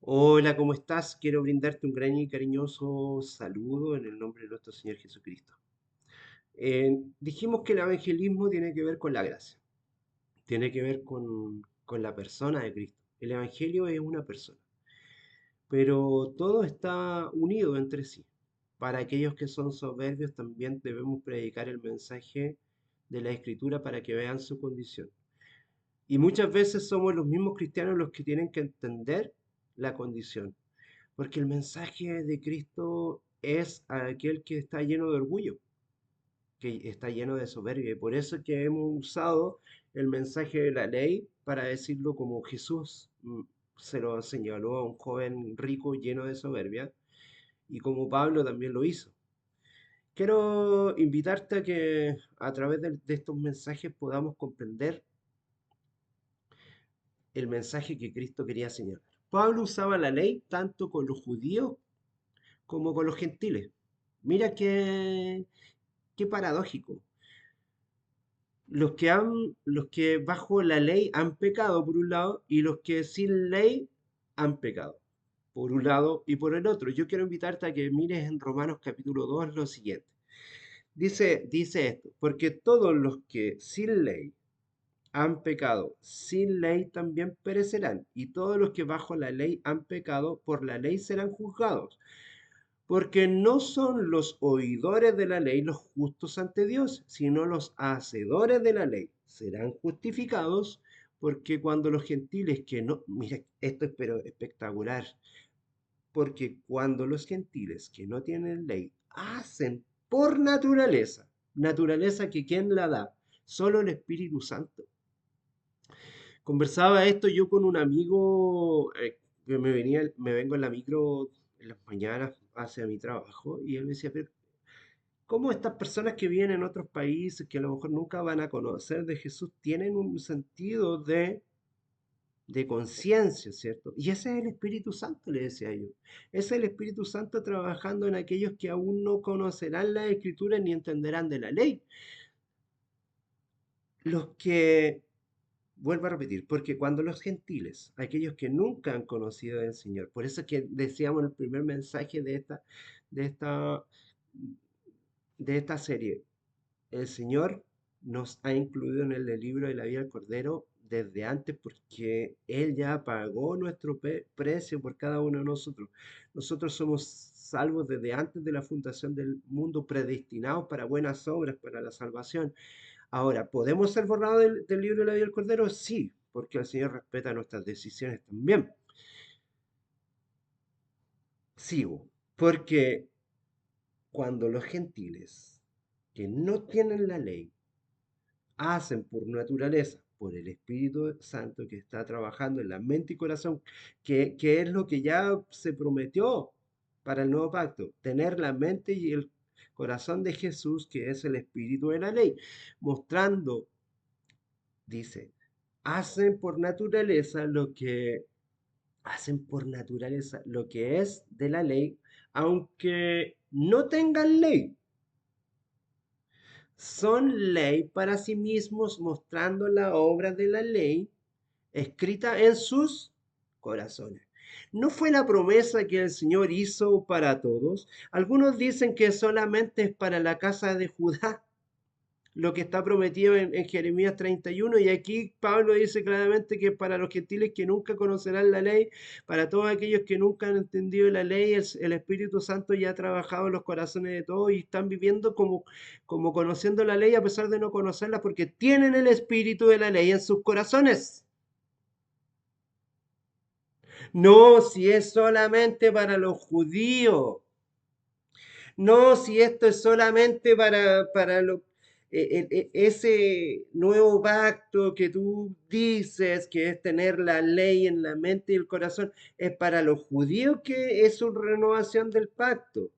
Hola, ¿cómo estás? Quiero brindarte un gran y cariñoso saludo en el nombre de nuestro Señor Jesucristo. Dijimos que el evangelismo tiene que ver con la gracia, tiene que ver con la persona de Cristo. El evangelio es una persona, pero todo está unido entre sí. Para aquellos que son soberbios también debemos predicar el mensaje de la Escritura para que vean su condición. Y muchas veces somos los mismos cristianos los que tienen que entender la condición. Porque el mensaje de Cristo es aquel que está lleno de orgullo, que está lleno de soberbia. Y por eso es que hemos usado el mensaje de la ley para decirlo como Jesús se lo señaló a un joven rico lleno de soberbia y como Pablo también lo hizo. Quiero invitarte a que a través de estos mensajes podamos comprender el mensaje que Cristo quería señalar. Pablo usaba la ley tanto con los judíos como con los gentiles. Mira qué paradójico. Los que bajo la ley han pecado por un lado y los que sin ley han pecado por un lado y por el otro. Yo quiero invitarte a que mires en Romanos capítulo 2 lo siguiente. Dice esto, porque todos los que sin ley han pecado, sin ley también perecerán, y todos los que bajo la ley han pecado, por la ley serán juzgados. Porque no son los oidores de la ley los justos ante Dios, sino los hacedores de la ley. Serán justificados porque cuando los gentiles que no, mira, esto es pero espectacular, porque cuando los gentiles que no tienen ley hacen por naturaleza, naturaleza que ¿quién la da? Solo el Espíritu Santo. Conversaba esto yo con un amigo que me vengo en la micro en las mañanas hacia mi trabajo y él me decía, pero ¿cómo estas personas que viven en otros países que a lo mejor nunca van a conocer de Jesús tienen un sentido de conciencia, ¿cierto? Y ese es el Espíritu Santo, le decía yo. Ese es el Espíritu Santo trabajando en aquellos que aún no conocerán la Escritura ni entenderán de la ley. Los que Vuelvo a repetir, porque cuando los gentiles, aquellos que nunca han conocido al Señor, por eso es que decíamos en el primer mensaje de esta, de esta serie, el Señor nos ha incluido en el libro de la vida del Cordero desde antes porque Él ya pagó nuestro precio por cada uno de nosotros. Nosotros somos salvos desde antes de la fundación del mundo, predestinados para buenas obras, para la salvación. Ahora, ¿podemos ser borrados del libro de la vida del Cordero? Sí, porque el Señor respeta nuestras decisiones también. Sigo, porque cuando los gentiles que no tienen la ley hacen por naturaleza, por el Espíritu Santo que está trabajando en la mente y corazón, que es lo que ya se prometió para el nuevo pacto, tener la mente y el corazón de Jesús, que es el Espíritu de la ley, mostrando, dice, hacen por naturaleza lo que hacen por naturaleza lo que es de la ley, aunque no tengan ley. Son ley para sí mismos, mostrando la obra de la ley escrita en sus corazones. ¿No fue la promesa que el Señor hizo para todos? Algunos dicen que solamente es para la casa de Judá, lo que está prometido en Jeremías 31, y aquí Pablo dice claramente que para los gentiles que nunca conocerán la ley, para todos aquellos que nunca han entendido la ley, el Espíritu Santo ya ha trabajado en los corazones de todos y están viviendo como conociendo la ley a pesar de no conocerla, porque tienen el Espíritu de la ley en sus corazones. No, si es solamente para los judíos. No, si esto es solamente ese nuevo pacto que tú dices que es tener la ley en la mente y el corazón, es para los judíos que es una renovación del pacto.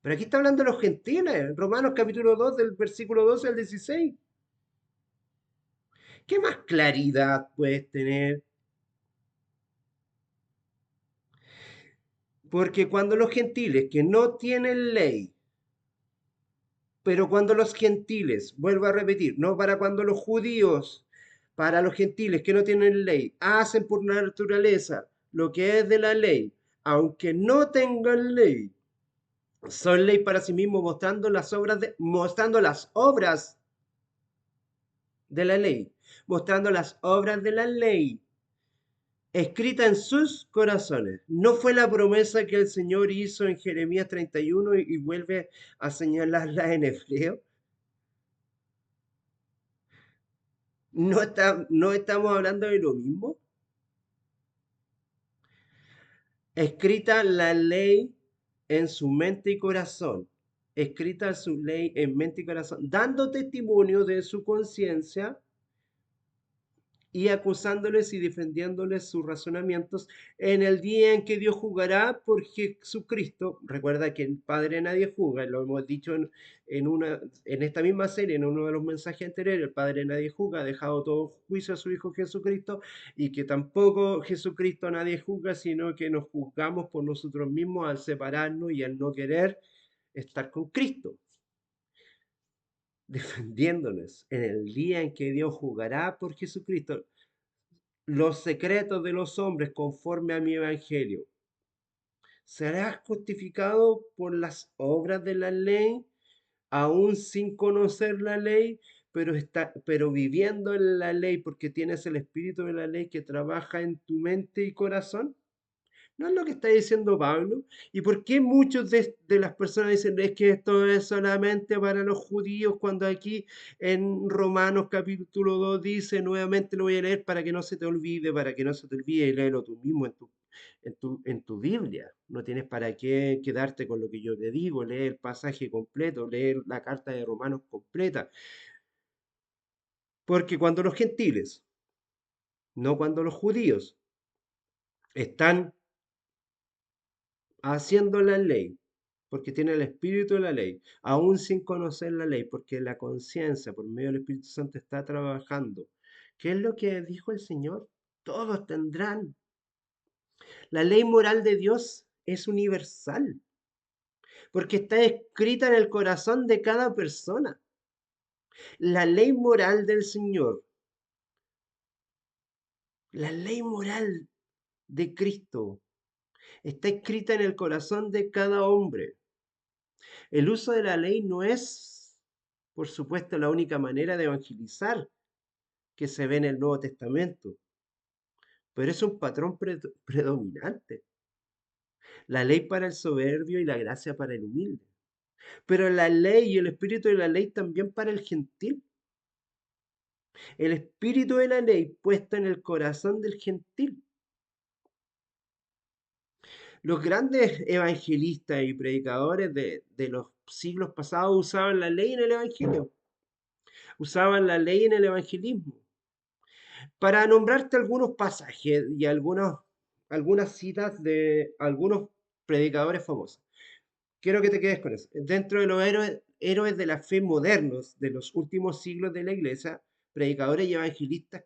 Pero aquí está hablando de los gentiles, Romanos capítulo 2 del versículo 12 al 16. ¿Qué más claridad puedes tener? Porque cuando los gentiles que no tienen ley, pero cuando los gentiles, vuelvo a repetir, no para cuando los judíos, para los gentiles que no tienen ley, hacen por naturaleza lo que es de la ley, aunque no tengan ley, son ley para sí mismos, mostrando las obras de la ley, mostrando las obras de la ley escrita en sus corazones. ¿No fue la promesa que el Señor hizo en Jeremías 31 y vuelve a señalarla en Hebreo? ¿No estamos hablando de lo mismo? Escrita la ley en su mente y corazón. Escrita su ley en mente y corazón, dando testimonio de su conciencia y acusándoles y defendiéndoles sus razonamientos en el día en que Dios juzgará por Jesucristo. Recuerda que el Padre nadie juzga, lo hemos dicho en esta misma serie, en uno de los mensajes anteriores, el Padre nadie juzga, ha dejado todo juicio a su Hijo Jesucristo, y que tampoco Jesucristo nadie juzga, sino que nos juzgamos por nosotros mismos al separarnos y al no querer estar con Cristo, defendiéndonos en el día en que Dios juzgará por Jesucristo los secretos de los hombres conforme a mi evangelio. ¿Serás justificado por las obras de la ley, aún sin conocer la ley, pero viviendo en la ley porque tienes el espíritu de la ley que trabaja en tu mente y corazón? ¿No es lo que está diciendo Pablo? ¿Y por qué muchos de las personas dicen es que esto es solamente para los judíos, cuando aquí en Romanos capítulo 2 dice, nuevamente lo voy a leer para que no se te olvide, para que no se te olvide, y léelo tú mismo en tu Biblia? No tienes para qué quedarte con lo que yo te digo, lee el pasaje completo, lee la carta de Romanos completa. Porque cuando los gentiles, no cuando los judíos, están haciendo la ley, porque tiene el espíritu de la ley, aún sin conocer la ley, porque la conciencia por medio del Espíritu Santo está trabajando. ¿Qué es lo que dijo el Señor? Todos tendrán. La ley moral de Dios es universal, porque está escrita en el corazón de cada persona. La ley moral del Señor, la ley moral de Cristo, está escrita en el corazón de cada hombre. El uso de la ley no es, por supuesto, la única manera de evangelizar que se ve en el Nuevo Testamento, pero es un patrón predominante. La ley para el soberbio y la gracia para el humilde. Pero la ley y el espíritu de la ley también para el gentil. El espíritu de la ley puesto en el corazón del gentil. Los grandes evangelistas y predicadores de los siglos pasados usaban la ley en el evangelio, usaban la ley en el evangelismo. Para nombrarte algunos pasajes y algunas citas de algunos predicadores famosos, quiero que te quedes con eso. Dentro de los héroes de la fe modernos de los últimos siglos de la iglesia, predicadores y evangelistas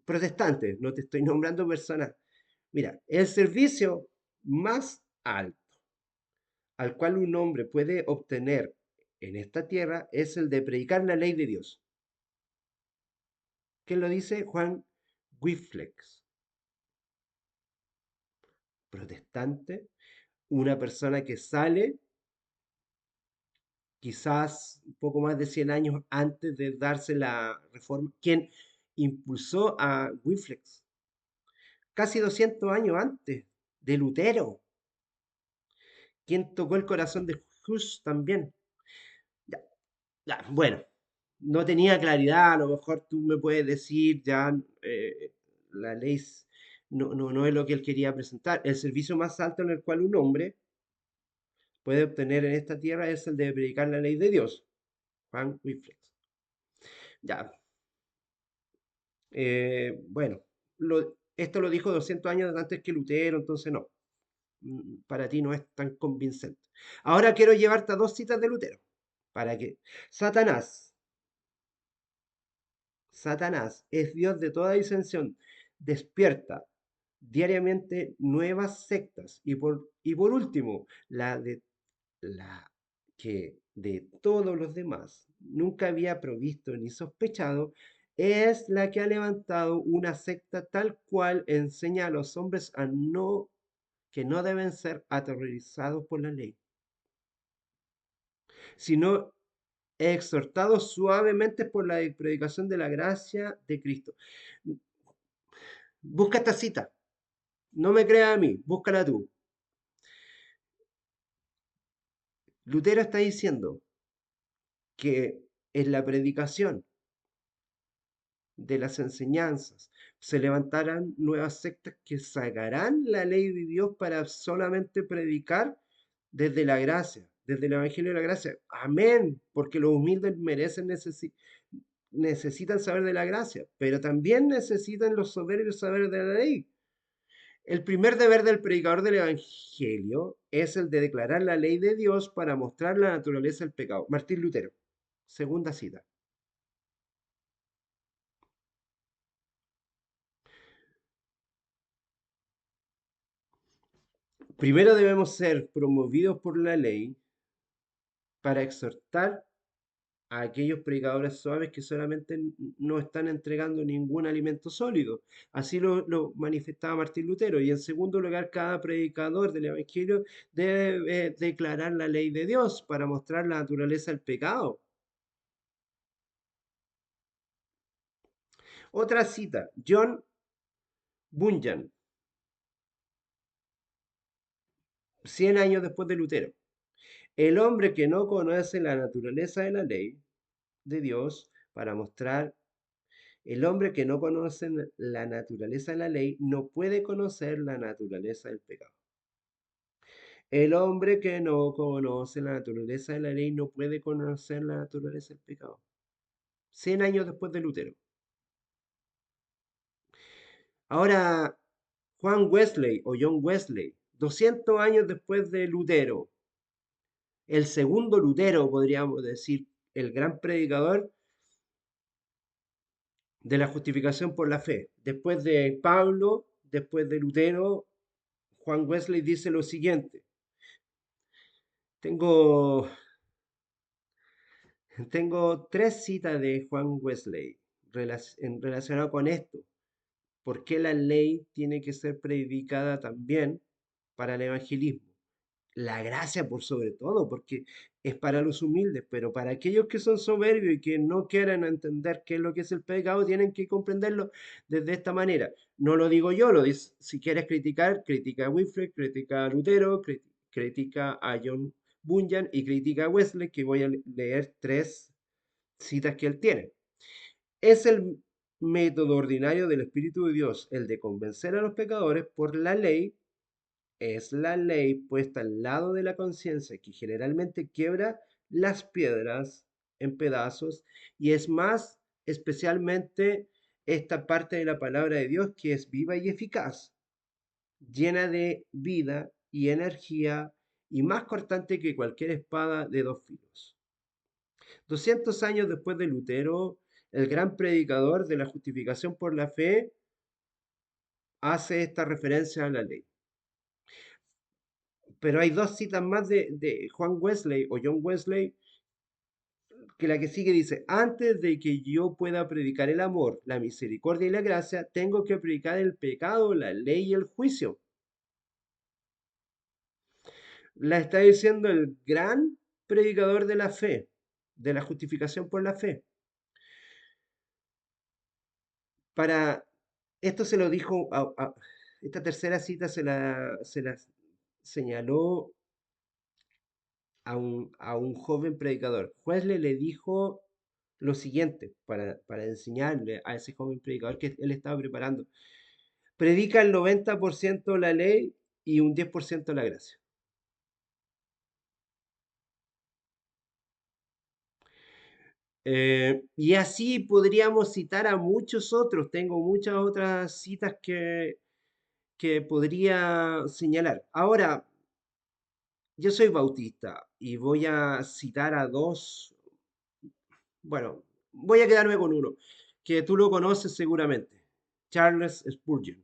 protestantes, no te estoy nombrando personas. Mira, el servicio más alto al cual un hombre puede obtener en esta tierra es el de predicar la ley de Dios. ¿Quién lo dice? Juan Wycliffe, protestante, una persona que sale quizás un poco más de 100 años antes de darse la reforma, quien impulsó a Wycliffe, casi 200 años antes de Lutero, quien tocó el corazón de Hus también. Ya, ya, bueno, no tenía claridad, a lo mejor tú me puedes decir, ya la ley no es lo que él quería presentar. El servicio más alto en el cual un hombre puede obtener en esta tierra es el de predicar la ley de Dios. Juan Wycliffe. Ya, bueno, esto lo dijo 200 años antes que Lutero, entonces no, para ti no es tan convincente. Ahora quiero llevarte a dos citas de Lutero, para que Satanás, Satanás es Dios de toda disensión, despierta diariamente nuevas sectas, y por último, la que de todos los demás nunca había provisto ni sospechado, es la que ha levantado una secta tal cual enseña a los hombres que no deben ser aterrorizados por la ley, sino exhortados suavemente por la predicación de la gracia de Cristo. Busca esta cita, no me creas a mí, búscala tú. Lutero está diciendo que en la predicación de las enseñanzas se levantarán nuevas sectas que sacarán la ley de Dios para solamente predicar desde la gracia, desde el Evangelio de la gracia. Amén, porque los humildes necesitan saber de la gracia, pero también necesitan los soberbios saber de la ley. El primer deber del predicador del Evangelio es el de declarar la ley de Dios para mostrar la naturaleza del pecado. Martín Lutero, segunda cita. Primero debemos ser promovidos por la ley para exhortar a aquellos predicadores suaves que solamente no están entregando ningún alimento sólido. Así lo manifestaba Martín Lutero. Y en segundo lugar, cada predicador del Evangelio debe declarar la ley de Dios para mostrar la naturaleza del pecado. Otra cita, John Bunyan, 100 años después de Lutero. El hombre que no conoce la naturaleza de la ley de Dios para mostrar el hombre que no conoce la naturaleza de la ley no puede conocer la naturaleza del pecado. El hombre que no conoce la naturaleza de la ley no puede conocer la naturaleza del pecado. 100 años después de Lutero. Ahora, Juan Wesley o John Wesley, 200 años después de Lutero, el segundo Lutero, podríamos decir, el gran predicador de la justificación por la fe. Después de Pablo, después de Lutero, Juan Wesley dice lo siguiente. Tengo, tengo tres citas de Juan Wesley relacionado con esto. ¿Por qué la ley tiene que ser predicada también para el evangelismo? La gracia por sobre todo, porque es para los humildes, pero para aquellos que son soberbios y que no quieren entender qué es lo que es el pecado, tienen que comprenderlo desde esta manera. No lo digo yo, lo dice, si quieres criticar, critica a Winfrey, critica a Lutero, critica a John Bunyan y critica a Wesley, que voy a leer tres citas que él tiene. Es el método ordinario del Espíritu de Dios, el de convencer a los pecadores por la ley, es la ley puesta al lado de la conciencia que generalmente quiebra las piedras en pedazos y es más especialmente esta parte de la palabra de Dios que es viva y eficaz, llena de vida y energía y más cortante que cualquier espada de dos filos. 200 años después de Lutero, el gran predicador de la justificación por la fe hace esta referencia a la ley. Pero hay dos citas más de Juan Wesley o John Wesley, que la que sigue dice, antes de que yo pueda predicar el amor, la misericordia y la gracia, tengo que predicar el pecado, la ley y el juicio. La está diciendo el gran predicador de la fe, de la justificación por la fe. Para esto se lo dijo, esta tercera cita se la señaló a un joven predicador. Wesley le dijo lo siguiente para enseñarle a ese joven predicador que él estaba preparando. Predica el 90% la ley y un 10% la gracia. Y así podríamos citar a muchos otros. Tengo muchas otras citas que podría señalar. Ahora, yo soy bautista y voy a citar a dos. Bueno, voy a quedarme con uno, que tú lo conoces seguramente. Charles Spurgeon.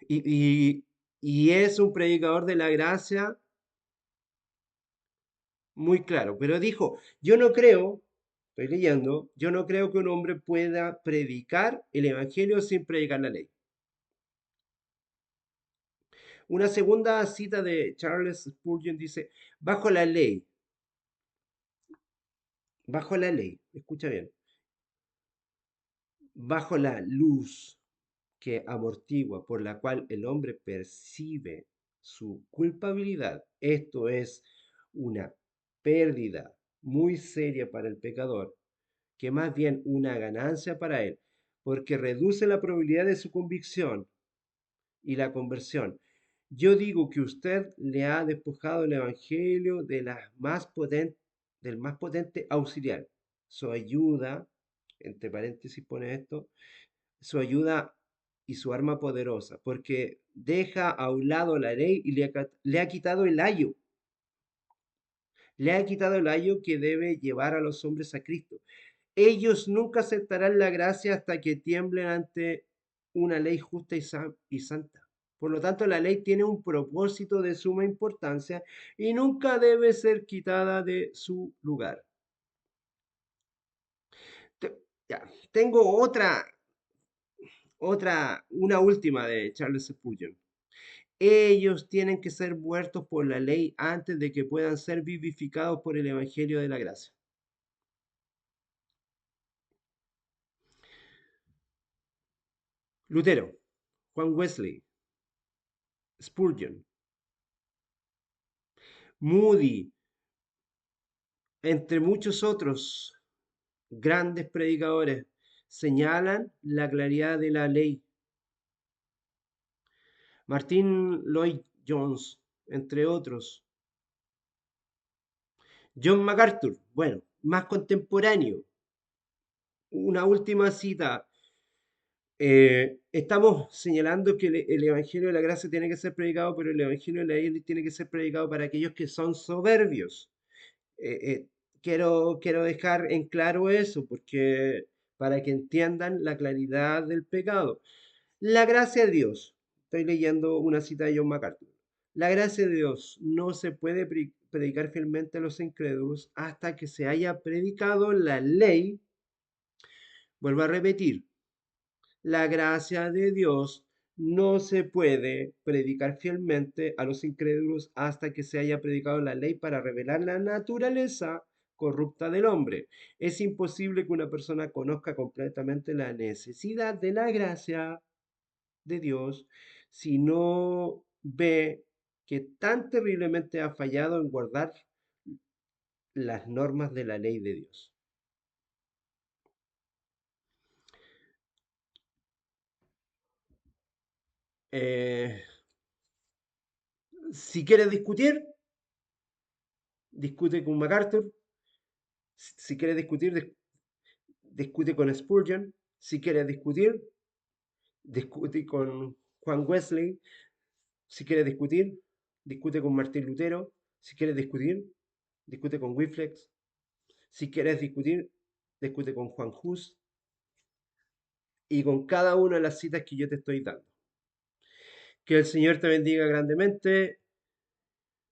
Y, y- y es un predicador de la gracia muy claro, pero dijo, yo no creo estoy leyendo, yo no creo que un hombre pueda predicar el evangelio sin predicar la ley. Una segunda cita de Charles Spurgeon dice, bajo la ley, escucha bien, bajo la luz que amortigua, por la cual el hombre percibe su culpabilidad. Esto es una pérdida muy seria para el pecador, que más bien una ganancia para él, porque reduce la probabilidad de su convicción y la conversión. Yo digo que usted le ha despojado el Evangelio de del más potente auxiliar. Su ayuda, entre paréntesis pone esto, su ayuda y su arma poderosa, porque deja a un lado la ley y le ha quitado el ayo. Le ha quitado el ayo que debe llevar a los hombres a Cristo. Ellos nunca aceptarán la gracia hasta que tiemblen ante una ley justa y santa. Por lo tanto, la ley tiene un propósito de suma importancia y nunca debe ser quitada de su lugar. Ya, tengo una última de Charles Spurgeon. Ellos tienen que ser muertos por la ley antes de que puedan ser vivificados por el Evangelio de la gracia. Lutero, Juan Wesley, Spurgeon, Moody, entre muchos otros grandes predicadores, señalan la claridad de la ley. Martin Lloyd Jones, entre otros. John MacArthur, bueno, más contemporáneo. Una última cita. Estamos señalando que el Evangelio de la Gracia tiene que ser predicado, pero el Evangelio de la ley tiene que ser predicado para aquellos que son soberbios. Eh, eh, quiero dejar en claro eso, porque para que entiendan la claridad del pecado. La gracia de Dios. Estoy leyendo una cita de John MacArthur. La gracia de Dios no se puede predicar fielmente a los incrédulos hasta que se haya predicado la ley. Vuelvo a repetir, la gracia de Dios no se puede predicar fielmente a los incrédulos hasta que se haya predicado la ley para revelar la naturaleza corrupta del hombre. Es imposible que una persona conozca completamente la necesidad de la gracia de Dios si no ve que tan terriblemente ha fallado en guardar las normas de la ley de Dios. Eh, si quieres discutir, discute con MacArthur. Si quieres discutir, discute con Spurgeon. Si quieres discutir, discute con Juan Wesley. Si quieres discutir, discute con Martín Lutero. Si quieres discutir, discute con Wiflex. Si quieres discutir, discute con Juan Hus y con cada una de las citas que yo te estoy dando. Que el Señor te bendiga grandemente.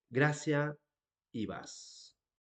Gracias y paz.